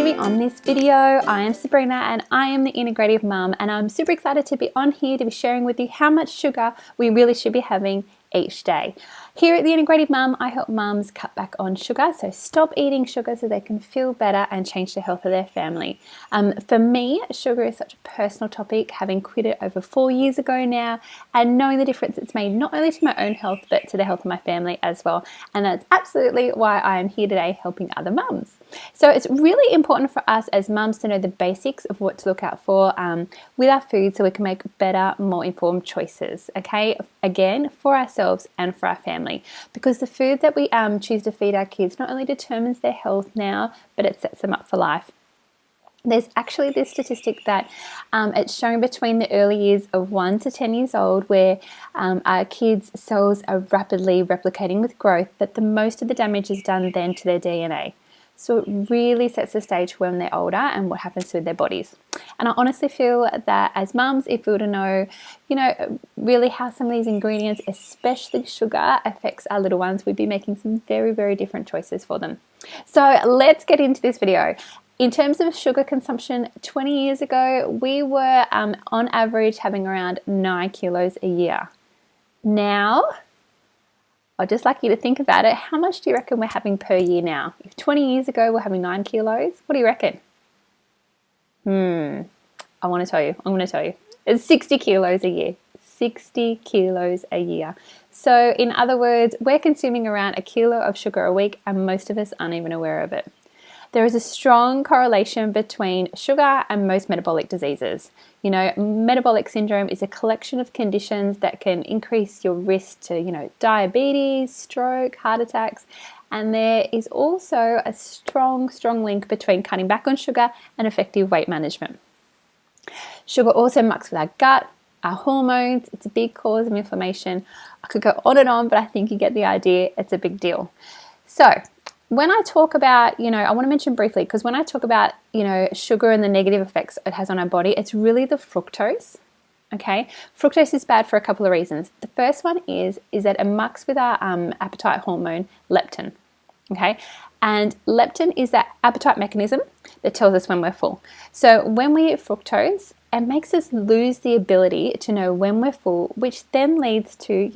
to be on this video. I am Sabrina and I am the Integrative Mum, and I'm super excited to be on here to be sharing with you how much sugar we really should be having each day. Here at the Integrative Mum, I help mums cut back on sugar, so stop eating sugar so they can feel better and change the health of their family. For me, sugar is such a personal topic, having quit it over 4 years ago now, and knowing the difference it's made not only to my own health but to the health of my family as well. And that's absolutely why I am here today helping other mums. So it's really important for us as mums to know the basics of what to look out for with our food so we can make better, more informed choices, okay? Again, for ourselves and for our family, because the food that we choose to feed our kids not only determines their health now, but it sets them up for life. There's actually this statistic that it's shown between the early years of 1 to 10 years old, where our kids' cells are rapidly replicating with growth, that the most of the damage is done then to their DNA. So it really sets the stage for when they're older and what happens with their bodies. And I honestly feel that as mums, if we were to know, really how some of these ingredients, especially sugar, affects our little ones, we'd be making some very, very different choices for them. So let's get into this video. In terms of sugar consumption, 20 years ago, we were on average having around 9 kilos a year. Now, I'd just like you to think about it. How much do you reckon we're having per year now? If 20 years ago we're having 9 kilos, what do you reckon? I'm going to tell you. It's 60 kilos a year. 60 kilos a year. So in other words, we're consuming around a kilo of sugar a week, and most of us aren't even aware of it. There is a strong correlation between sugar and most metabolic diseases. Metabolic syndrome is a collection of conditions that can increase your risk to, diabetes, stroke, heart attacks. And there is also a strong link between cutting back on sugar and effective weight management. Sugar also mucks with our gut, our hormones. It's a big cause of inflammation. I could go on and on, but I think you get the idea. It's a big deal. So when I talk about, I want to mention briefly, because when I talk about, sugar and the negative effects it has on our body, it's really the fructose, okay? Fructose is bad for a couple of reasons. The first one is that it mucks with our appetite hormone, leptin, okay? And leptin is that appetite mechanism that tells us when we're full. So when we eat fructose, it makes us lose the ability to know when we're full, which then leads to,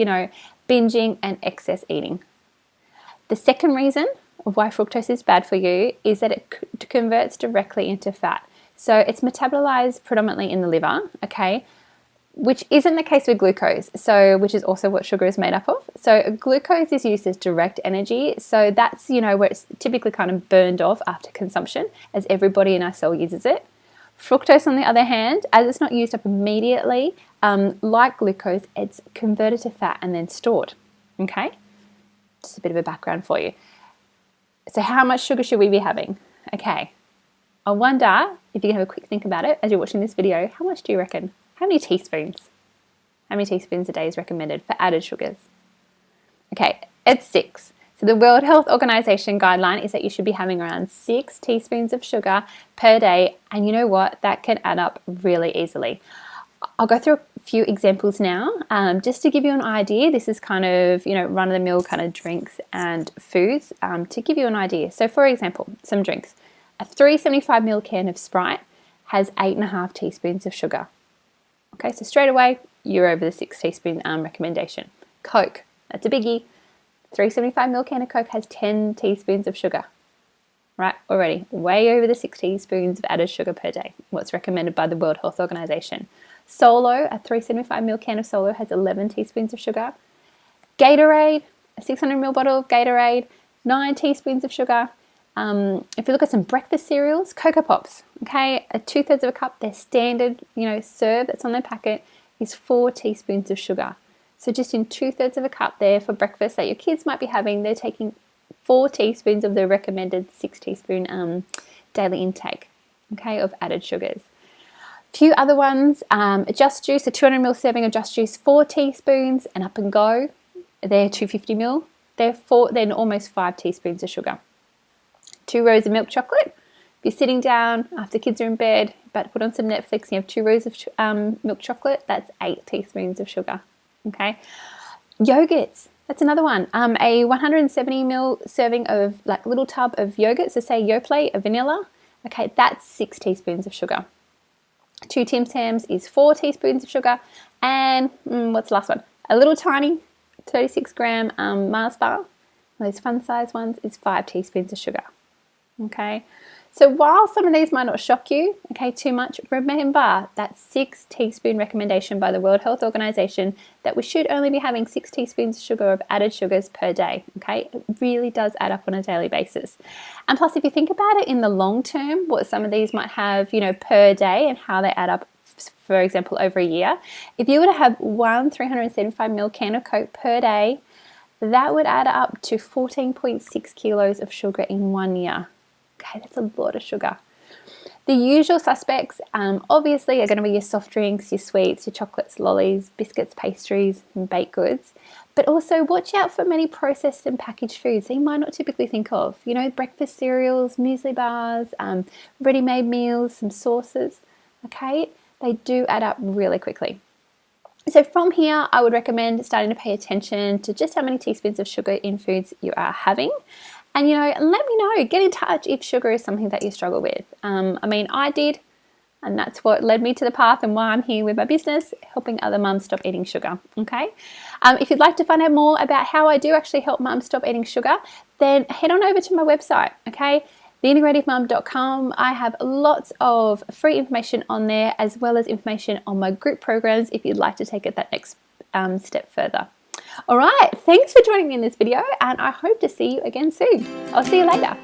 binging and excess eating. The second reason of why fructose is bad for you is that it converts directly into fat. So it's metabolized predominantly in the liver, okay, which isn't the case with glucose, which is also what sugar is made up of. So glucose is used as direct energy. So that's, where it's typically kind of burned off after consumption, as everybody in our cell uses it. Fructose, on the other hand, as it's not used up immediately, like glucose, it's converted to fat and then stored, okay? Just a bit of a background for you. So how much sugar should we be having? Okay, I wonder if you can have a quick think about it as you're watching this video. How much do you reckon? How many teaspoons? How many teaspoons a day is recommended for added sugars? Okay, it's 6. So the World Health Organization guideline is that you should be having around 6 teaspoons of sugar per day. And you know what? That can add up really easily. I'll go through a few examples now, just to give you an idea. This is kind of, run-of-the-mill kind of drinks and foods to give you an idea. So for example, some drinks. A 375ml can of Sprite has 8.5 teaspoons of sugar. Okay, so straight away, you're over the 6 teaspoon recommendation. Coke, that's a biggie. 375ml can of Coke has 10 teaspoons of sugar. Right, already way over the 6 teaspoons of added sugar per day, what's recommended by the World Health Organization. Solo, a 375ml can of Solo has 11 teaspoons of sugar. Gatorade, a 600ml bottle of Gatorade, 9 teaspoons of sugar. If you look at some breakfast cereals, Cocoa Pops, okay, a 2/3 of a cup, their standard, serve that's on their packet is 4 teaspoons of sugar. So just in 2/3 of a cup there for breakfast that your kids might be having, they're taking 4 teaspoons of the recommended 6 teaspoon daily intake, okay, of added sugars. Few other ones, Just Juice, a 200ml serving of Just Juice, 4 teaspoons, and Up and Go, they're 250ml, they're almost 5 teaspoons of sugar. 2 rows of milk chocolate. If you're sitting down after kids are in bed, about to put on some Netflix, and you have 2 rows of milk chocolate, that's 8 teaspoons of sugar, okay? Yogurts, that's another one. A 170ml serving of little tub of yogurt, so say Yoplait, a vanilla, Okay, that's 6 teaspoons of sugar. 2 Tim Tams is 4 teaspoons of sugar. And what's the last one? A little tiny 36-gram Mars bar, those fun size ones, is 5 teaspoons of sugar. Okay, so while some of these might not shock you, okay, too much, remember that 6 teaspoon recommendation by the World Health Organization that we should only be having 6 teaspoons of sugar of added sugars per day. Okay, it really does add up on a daily basis. And plus, if you think about it in the long term, what some of these might have, per day and how they add up, for example, over a year, if you were to have one 375ml can of Coke per day, that would add up to 14.6 kilos of sugar in 1 year. Okay, that's a lot of sugar. The usual suspects, obviously, are going to be your soft drinks, your sweets, your chocolates, lollies, biscuits, pastries, and baked goods. But also watch out for many processed and packaged foods that you might not typically think of. Breakfast cereals, muesli bars, ready-made meals, some sauces. Okay, they do add up really quickly. So from here, I would recommend starting to pay attention to just how many teaspoons of sugar in foods you are having. And, let me know, get in touch if sugar is something that you struggle with. I did, and that's what led me to the path and why I'm here with my business, helping other mums stop eating sugar, okay? If you'd like to find out more about how I do actually help mums stop eating sugar, then head on over to my website, okay? theintegrativemum.com. I have lots of free information on there, as well as information on my group programs if you'd like to take it that next step further. All right, thanks for joining me in this video, and I hope to see you again soon. I'll see you later.